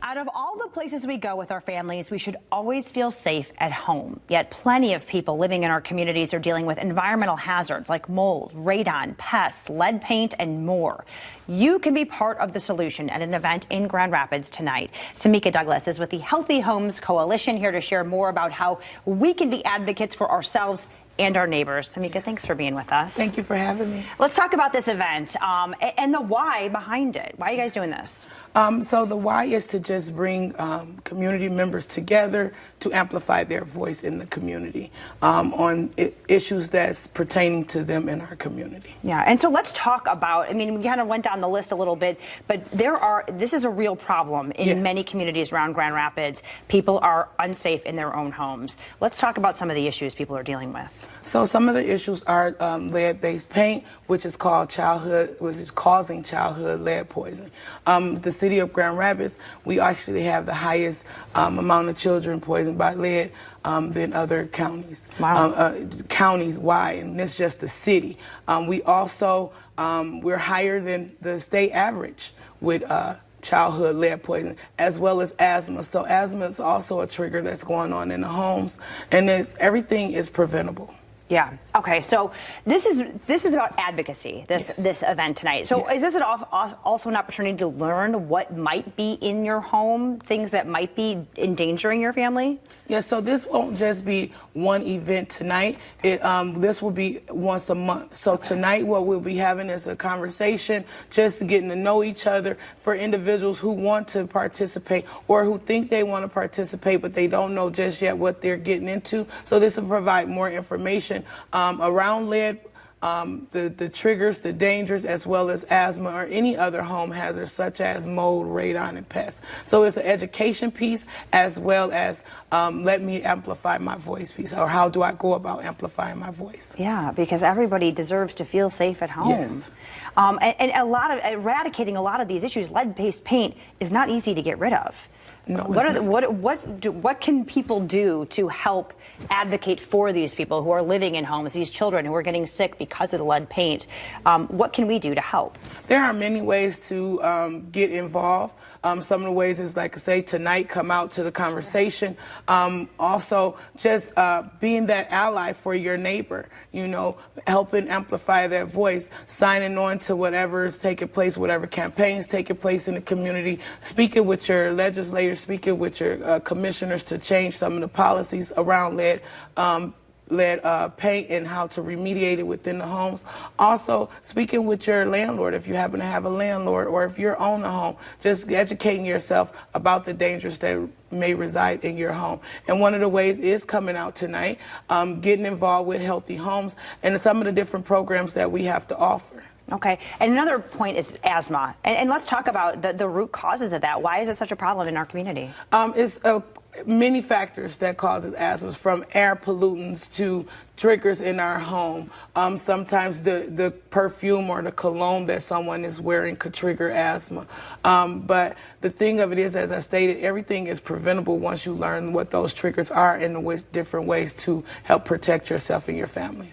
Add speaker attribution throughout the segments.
Speaker 1: Out of all the places we go with our families, we should always feel safe at home. Yet plenty of people living in our communities are dealing with environmental hazards like mold, radon, pests, lead paint, and more. You can be part of the solution at an event in Grand Rapids tonight. Samika Douglas is with the Healthy Homes Coalition, here to share more about how we can be advocates for ourselves and our neighbors. Samika, thanks for being with us.
Speaker 2: Thank you for having me.
Speaker 1: Let's talk about this event and the why behind it. Why are you guys doing this?
Speaker 2: So the why is to just bring community members together to amplify their voice in the community on issues that's pertaining to them in our community.
Speaker 1: Yeah, and so let's talk about, I mean, we kind of went down the list a little bit, but this is a real problem in many communities around Grand Rapids. People are unsafe in their own homes. Let's talk about some of the issues people are dealing with.
Speaker 2: So some of the issues are lead-based paint, which is causing childhood lead poisoning. The city of Grand Rapids, we actually have the highest amount of children poisoned by lead than other counties.
Speaker 1: Wow.
Speaker 2: Counties wide, and it's just the city. We also we're higher than the state average with childhood lead poisoning, as well as asthma. So asthma is also a trigger that's going on in the homes, and everything is preventable.
Speaker 1: Yeah. Okay. So this is about advocacy. This event tonight. So is this also an opportunity to learn what might be in your home, things that might be endangering your family?
Speaker 2: Yeah. So this won't just be one event tonight. This will be once a month. So tonight, what we'll be having is a conversation, just getting to know each other for individuals who want to participate or who think they want to participate, but they don't know just yet what they're getting into. So this will provide more information around lead, the triggers, the dangers, as well as asthma or any other home hazards such as mold, radon, and pests. So it's an education piece as well as let me amplify my voice piece, or how do I go about amplifying my voice?
Speaker 1: Yeah, because everybody deserves to feel safe at home.
Speaker 2: Yes.
Speaker 1: And eradicating a lot of these issues, lead-based paint is not easy to get rid of.
Speaker 2: No,
Speaker 1: what can people do to help advocate for these people who are living in homes, these children who are getting sick because of the lead paint? What can we do to help?
Speaker 2: There are many ways to get involved. Some of the ways is, like I say, tonight, come out to the conversation. Also, just being that ally for your neighbor, you know, helping amplify that voice, signing on to whatever is taking place, whatever campaigns taking place in the community, speaking with your legislators, speaking with your commissioners to change some of the policies around lead paint and how to remediate it within the homes. Also, speaking with your landlord, if you happen to have a landlord, or if you're on the home, just educating yourself about the dangers that may reside in your home. And one of the ways is coming out tonight, getting involved with Healthy Homes and some of the different programs that we have to offer.
Speaker 1: Okay, and another point is asthma. And let's talk about the root causes of that. Why is it such a problem in our community?
Speaker 2: It's many factors that causes asthma, from air pollutants to triggers in our home. Sometimes the perfume or the cologne that someone is wearing could trigger asthma. But the thing of it is, as I stated, everything is preventable once you learn what those triggers are and the different ways to help protect yourself and your family.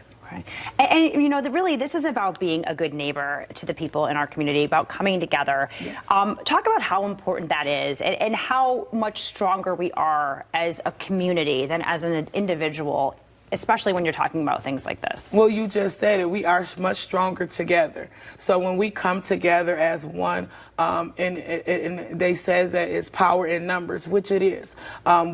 Speaker 1: And you know, really, this is about being a good neighbor to the people in our community, about coming together.
Speaker 2: Yes.
Speaker 1: Talk about how important that is and how much stronger we are as a community than as an individual, especially when you're talking about things like this.
Speaker 2: Well, you just said it. We are much stronger together. So when we come together as one, and they say that it's power in numbers, which it is.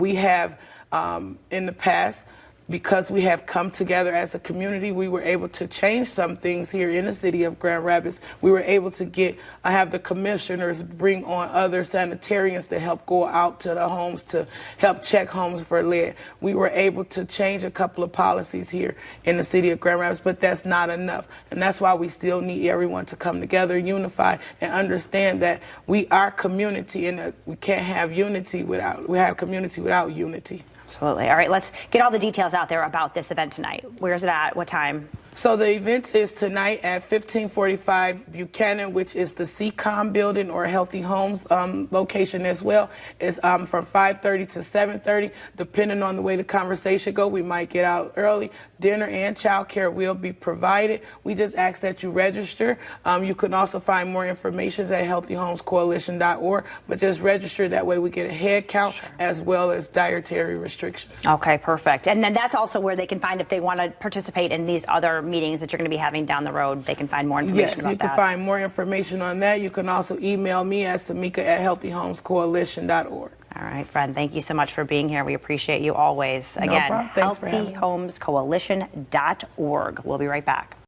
Speaker 2: We have, in the past, because we have come together as a community, we were able to change some things here in the city of Grand Rapids. We were able to have the commissioners bring on other sanitarians to help go out to the homes to help check homes for lead. We were able to change a couple of policies here in the city of Grand Rapids, but that's not enough. And that's why we still need everyone to come together, unify, and understand that we are community, and that we can't have community without unity.
Speaker 1: Absolutely. All right, let's get all the details out there about this event tonight. Where's it at? What time?
Speaker 2: So the event is tonight at 1545 Buchanan, which is the CCOM building or Healthy Homes location as well. It's from 5:30 to 7:30. Depending on the way the conversation go, we might get out early. Dinner and child care will be provided. We just ask that you register. You can also find more information at healthyhomescoalition.org, but just register. That way we get a head count as well as dietary restrictions.
Speaker 1: Okay, perfect. And then that's also where they can find, if they want to participate in these other meetings that you're going to be having down the road, they can find more information
Speaker 2: Yes,
Speaker 1: about
Speaker 2: you can
Speaker 1: that.
Speaker 2: find more information on that. You can also email me at samika@healthyhomescoalition.org.
Speaker 1: All right, friend, thank you so much for being here. We appreciate you always. Again,
Speaker 2: problem. Thanks for having me.
Speaker 1: healthyhomescoalition.org. We'll be right back.